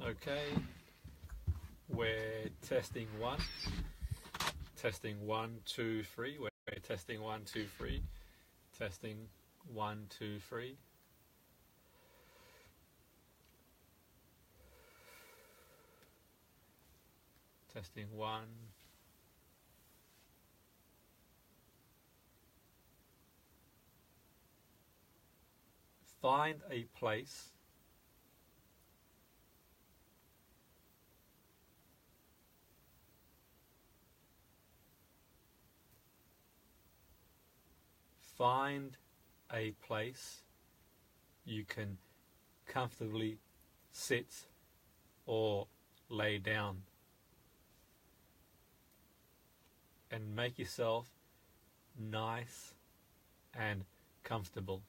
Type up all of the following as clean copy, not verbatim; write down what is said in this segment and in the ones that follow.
Okay, we're testing one. Testing 1, 2, 3. We're testing 1, 2, 3. Testing 1, 2, 3. Testing 1. Find a place you can comfortably sit or lay down, and make yourself nice and comfortable.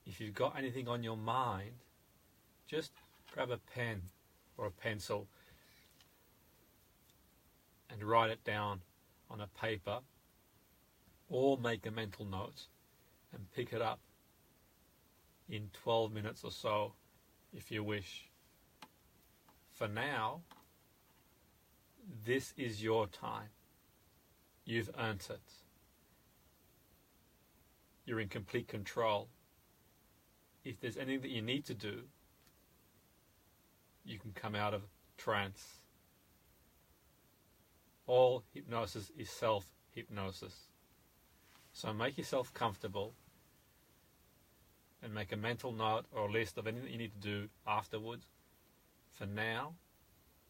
If you've got anything on your mind, just grab a pen or a pencil and write it down on a paper, or make a mental note and pick it up in 12 minutes or so if you wish. For now, this is your time. You've earned it. You're in complete control. If there's anything that you need to do, you can come out of trance. All hypnosis is self-hypnosis. So make yourself comfortable and make a mental note or a list of anything that you need to do afterwards. For now,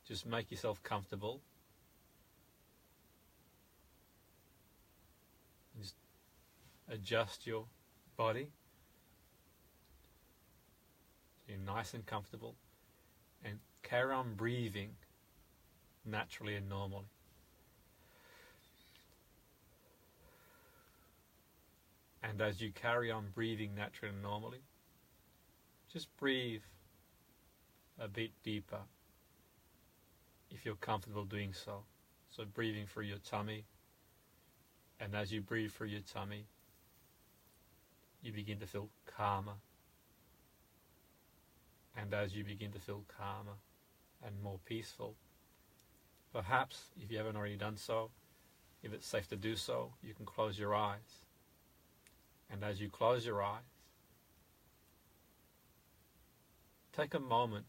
just make yourself comfortable. Just adjust your body so you're nice and comfortable, and carry on breathing naturally and normally. And as you carry on breathing naturally and normally, just breathe a bit deeper if you're comfortable doing so. So breathing through your tummy, and as you breathe through your tummy, you begin to feel calmer. And as you begin to feel calmer and more peaceful, perhaps if you haven't already done so, if it's safe to do so, you can close your eyes. And as you close your eyes, take a moment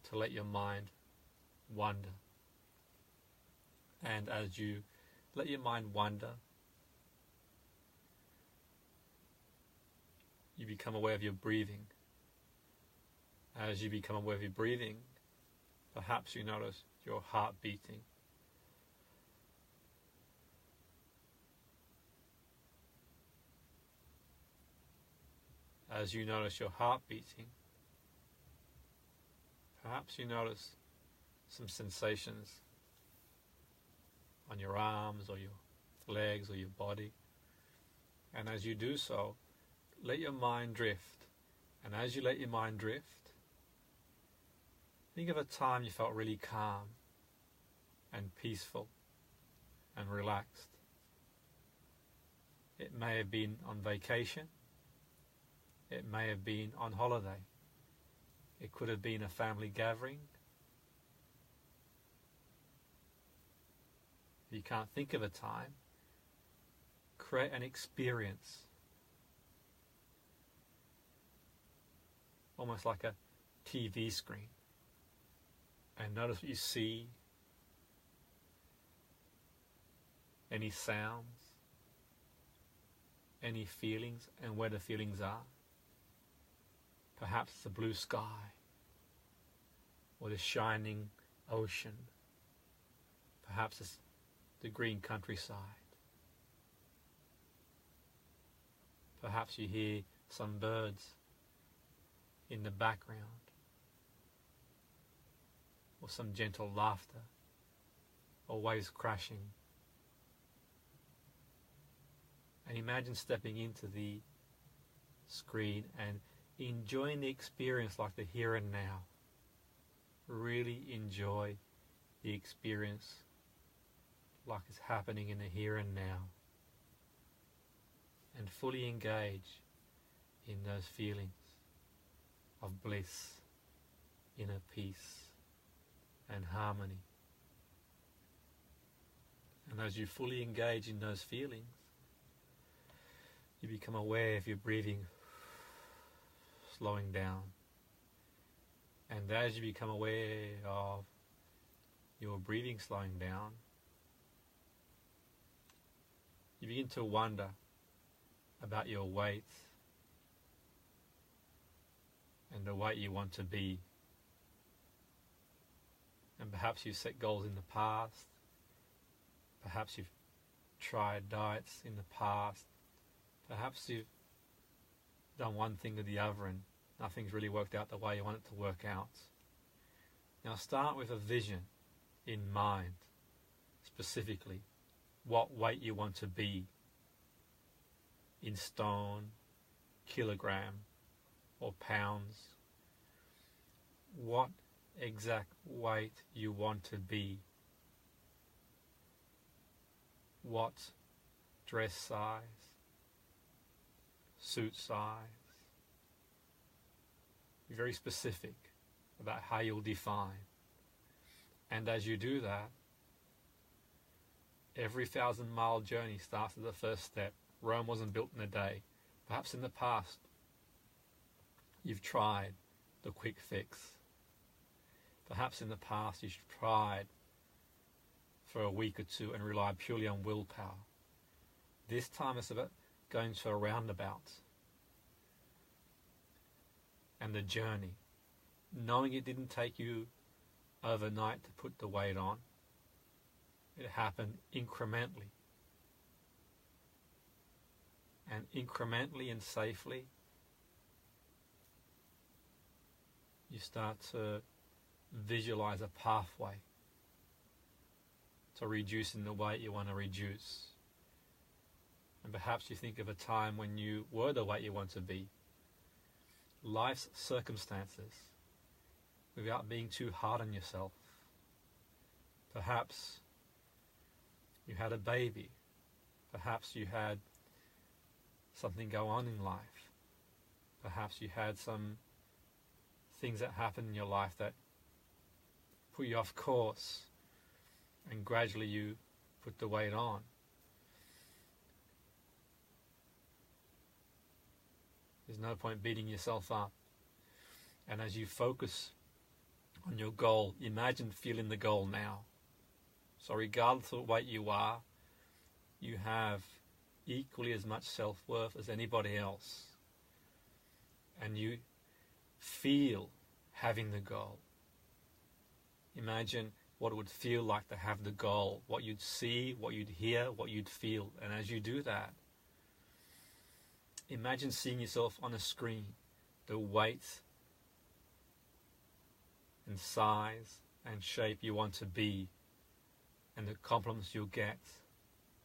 to let your mind wander. And as you let your mind wander, you become aware of your breathing. As you become aware of your breathing, perhaps you notice your heart beating. As you notice your heart beating, perhaps you notice some sensations on your arms or your legs or your body. And as you do so, let your mind drift. And as you let your mind drift, think of a time you felt really calm and peaceful and relaxed. It may have been on vacation. It may have been on holiday. It could have been a family gathering. If you can't think of a time, create an experience. Almost like a TV screen. And notice what you see. Any sounds. Any feelings, and where the feelings are. Perhaps the blue sky, or the shining ocean. Perhaps it's the green countryside. Perhaps you hear some birds in the background, or some gentle laughter, or waves crashing. And imagine stepping into the screen and enjoying the experience like the here and now. Really enjoy the experience like it's happening in the here and now. And fully engage in those feelings of bliss inner peace and harmony. And as you fully engage in those feelings, you become aware of your breathing slowing down. And as you become aware of your breathing slowing down, you begin to wonder about your weight and the weight you want to be. And perhaps you've set goals in the past. Perhaps you've tried diets in the past. Perhaps you've done one thing or the other and nothing's really worked out the way you want it to work out. Now start with a vision in mind, specifically what weight you want to be in stone, kilogram, or pounds. What exact weight you want to be. What dress size, suit size. Be very specific about how you'll define. And as you do that, every 1,000-mile journey starts with the first step. Rome wasn't built in a day. Perhaps in the past, you've tried the quick fix. Perhaps in the past, you've tried for a week or two and relied purely on willpower. This time it's about going to a roundabout and the journey, knowing it didn't take you overnight to put the weight on. It happened incrementally. And incrementally and safely, you start to visualize a pathway to reducing the weight you want to reduce. And perhaps you think of a time when you were the weight you want to be. Life's circumstances, without being too hard on yourself. Perhaps you had a baby. Perhaps you had something go on in life. Perhaps you had some things that happened in your life that put you off course, and gradually you put the weight on. There's no point beating yourself up. And as you focus on your goal, imagine feeling the goal now. So regardless of what weight you are, you have equally as much self-worth as anybody else. And you feel having the goal. Imagine what it would feel like to have the goal, what you'd see, what you'd hear, what you'd feel. And as you do that, imagine seeing yourself on a screen, the weight and size and shape you want to be, and the compliments you'll get,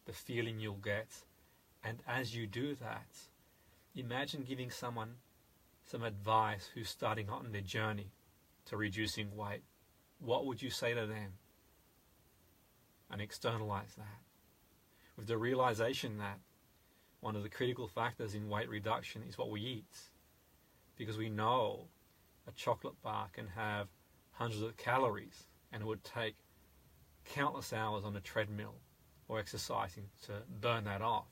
the feeling you'll get. And as you do that, imagine giving someone some advice who's starting on their journey to reducing weight. What would you say to them? And externalize that with the realization that one of the critical factors in weight reduction is what we eat, because we know a chocolate bar can have hundreds of calories and it would take countless hours on a treadmill or exercising to burn that off.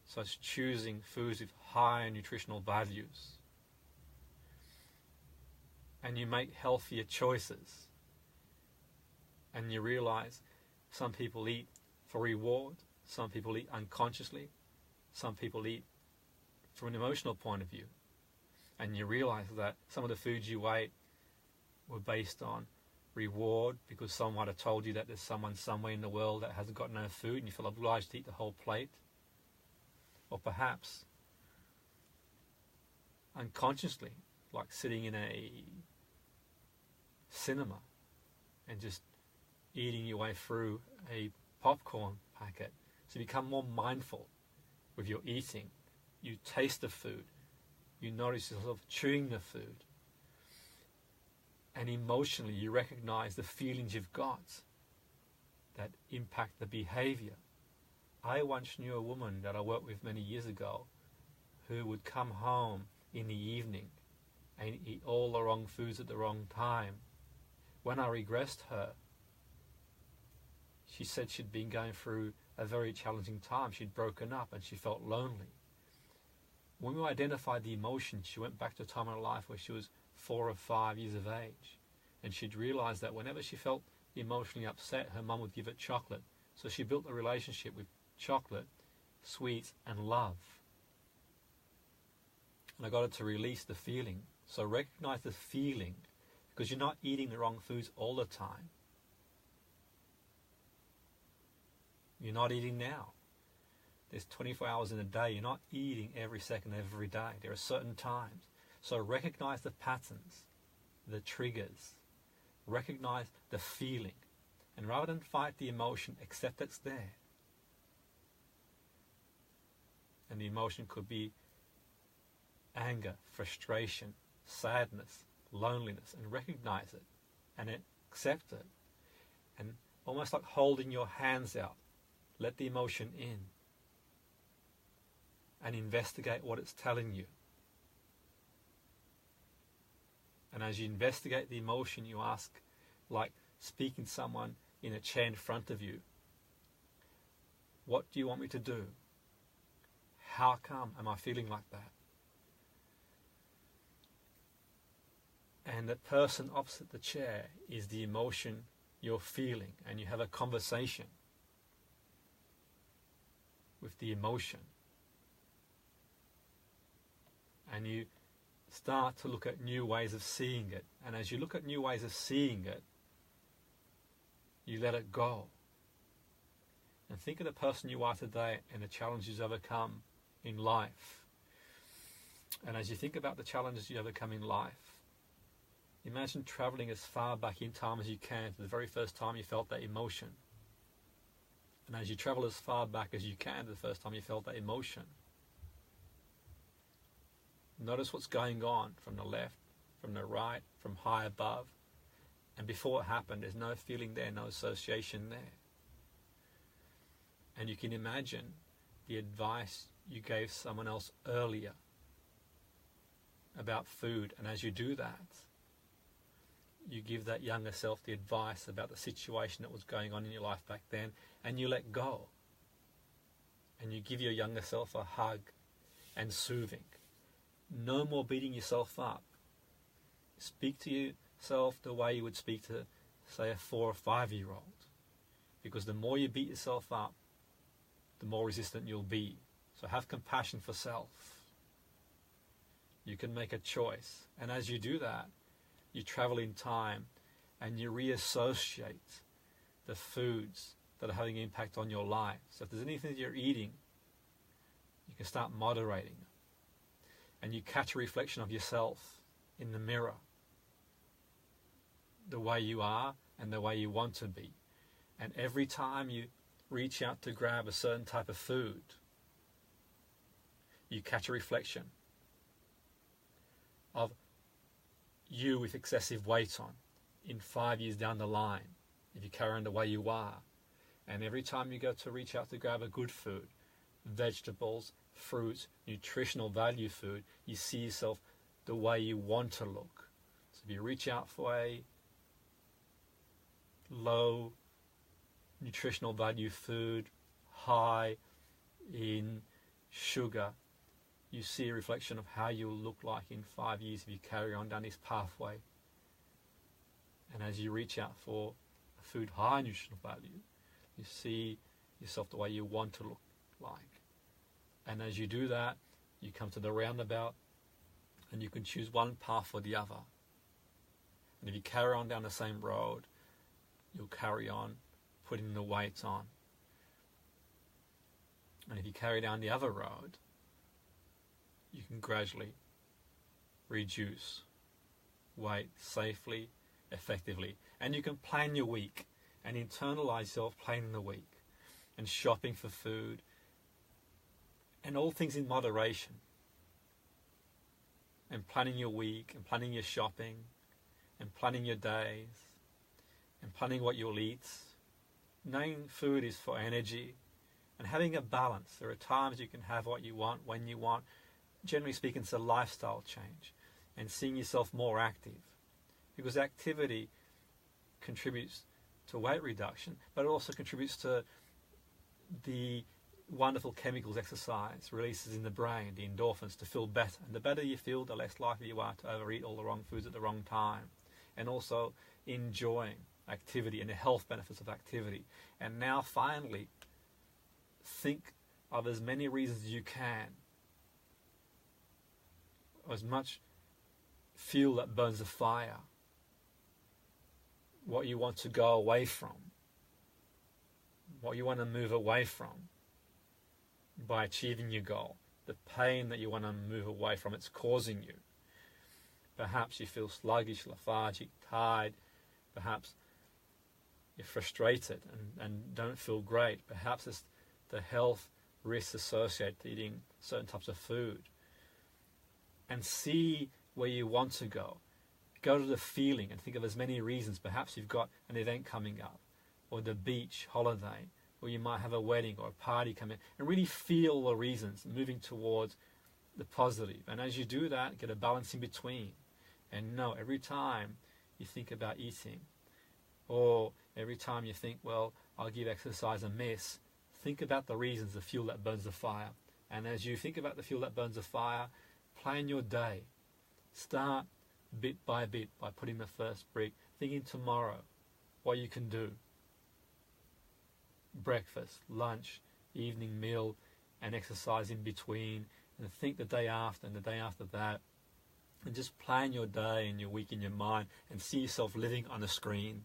So it's choosing foods with higher nutritional values. And you make healthier choices. And you realize some people eat for reward, some people eat unconsciously, some people eat from an emotional point of view. And you realize that some of the foods you ate were based on reward because someone might have told you that there's someone somewhere in the world that hasn't got no food and you feel obliged to eat the whole plate. Or perhaps unconsciously, like sitting in a cinema and just eating your way through a popcorn packet. So you become more mindful with your eating. You taste the food. You notice yourself chewing the food. And emotionally you recognize the feelings you've got that impact the behavior. I once knew a woman that I worked with many years ago who would come home in the evening and eat all the wrong foods at the wrong time. When I regressed her, she said she'd been going through a very challenging time. She'd broken up and she felt lonely. When we identified the emotion, she went back to a time in her life where she was 4 or 5 years of age, and she'd realized that whenever she felt emotionally upset, her mum would give her chocolate. So she built a relationship with chocolate, sweets, and love. And I got her to release the feeling. So recognize the feeling, because you're not eating the wrong foods all the time. You're not eating now. There's 24 hours in a day. You're not eating every second, every day. There are certain times. So recognize the patterns, the triggers. Recognize the feeling. And rather than fight the emotion, accept it's there. And the emotion could be anger, frustration, sadness, loneliness, and recognize it and accept it. And almost like holding your hands out, let the emotion in and investigate what it's telling you. And as you investigate the emotion, you ask, like speaking to someone in a chair in front of you, what do you want me to do? How come am I feeling like that? And the person opposite the chair is the emotion you're feeling, and you have a conversation with the emotion. And you start to look at new ways of seeing it. And as you look at new ways of seeing it, you let it go. And think of the person you are today and the challenges you overcome in life. And as you think about the challenges you overcome in life, imagine traveling as far back in time as you can to the very first time you felt that emotion. And as you travel as far back as you can to the first time you felt that emotion, notice what's going on from the left, from the right, from high above. And before it happened, there's no feeling there, no association there. And you can imagine the advice you gave someone else earlier about food. And as you do that, you give that younger self the advice about the situation that was going on in your life back then, and you let go. And you give your younger self a hug and soothing. No more beating yourself up. Speak to yourself the way you would speak to, say, a 4 or 5-year-old. Because the more you beat yourself up, the more resistant you'll be. So have compassion for self. You can make a choice. And as you do that, you travel in time and you reassociate the foods that are having an impact on your life. So if there's anything that you're eating, you can start moderating. And you catch a reflection of yourself in the mirror, the way you are and the way you want to be. And every time you reach out to grab a certain type of food, you catch a reflection of you with excessive weight on in 5 years down the line, if you carry on the way you are. And every time you go to reach out to grab a good food, vegetables, fruits, nutritional value food, you see yourself the way you want to look. So if you reach out for a low nutritional value food, high in sugar, you see a reflection of how you'll look like in 5 years if you carry on down this pathway. And as you reach out for a food high in nutritional value, you see yourself the way you want to look like. And as you do that, you come to the roundabout and you can choose one path or the other. And if you carry on down the same road, you'll carry on putting the weight on. And if you carry down the other road, you can gradually reduce weight safely, effectively. And you can plan your week and internalize yourself planning the week and shopping for food and all things in moderation. And planning your week and planning your shopping and planning your days and planning what you'll eat. Knowing food is for energy and having a balance. There are times you can have what you want, when you want. Generally speaking, it's a lifestyle change. and seeing yourself more active. Because activity contributes to weight reduction, but it also contributes to the wonderful chemicals exercise releases in the brain, the endorphins, to feel better. And the better you feel, the less likely you are to overeat all the wrong foods at the wrong time. And also enjoying activity and the health benefits of activity. And now finally, think of as many reasons as you can, as much fuel that burns the fire, what you want to go away from, what you want to move away from by achieving your goal, the pain that you want to move away from, it's causing you. Perhaps you feel sluggish, lethargic, tired. Perhaps you're frustrated and don't feel great. Perhaps it's the health risks associated with eating certain types of food. And see where you want to go. Go to the feeling and think of as many reasons. Perhaps you've got an event coming up, or the beach holiday, or you might have a wedding or a party coming, and really feel the reasons, moving towards the positive. And as you do that, get a balance in between. And know every time you think about eating, or every time you think, well, I'll give exercise a miss, think about the reasons, the fuel that burns the fire. And as you think about the fuel that burns the fire, plan your day. Start bit by bit by putting the first brick, thinking tomorrow what you can do. Breakfast, lunch, evening meal, and exercise in between, and think the day after and the day after that. And just plan your day and your week in your mind and see yourself living on a screen,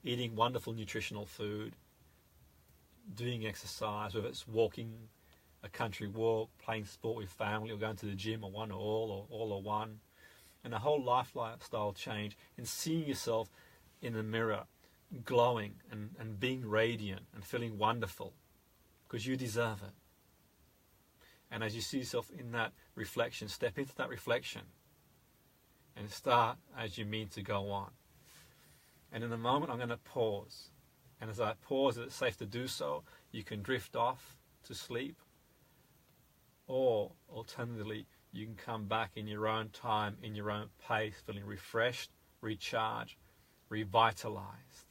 eating wonderful nutritional food, doing exercise, whether it's walking a country walk, playing sport with family, or going to the gym, or one or all or one. And a whole lifestyle change, and seeing yourself in the mirror glowing and being radiant and feeling wonderful, because you deserve it. And as you see yourself in that reflection, step into that reflection and start as you mean to go on. And in a moment I'm going to pause, and as I pause, it's safe to do so, you can drift off to sleep, or alternatively you can come back in your own time, in your own pace, feeling refreshed, recharged, revitalized.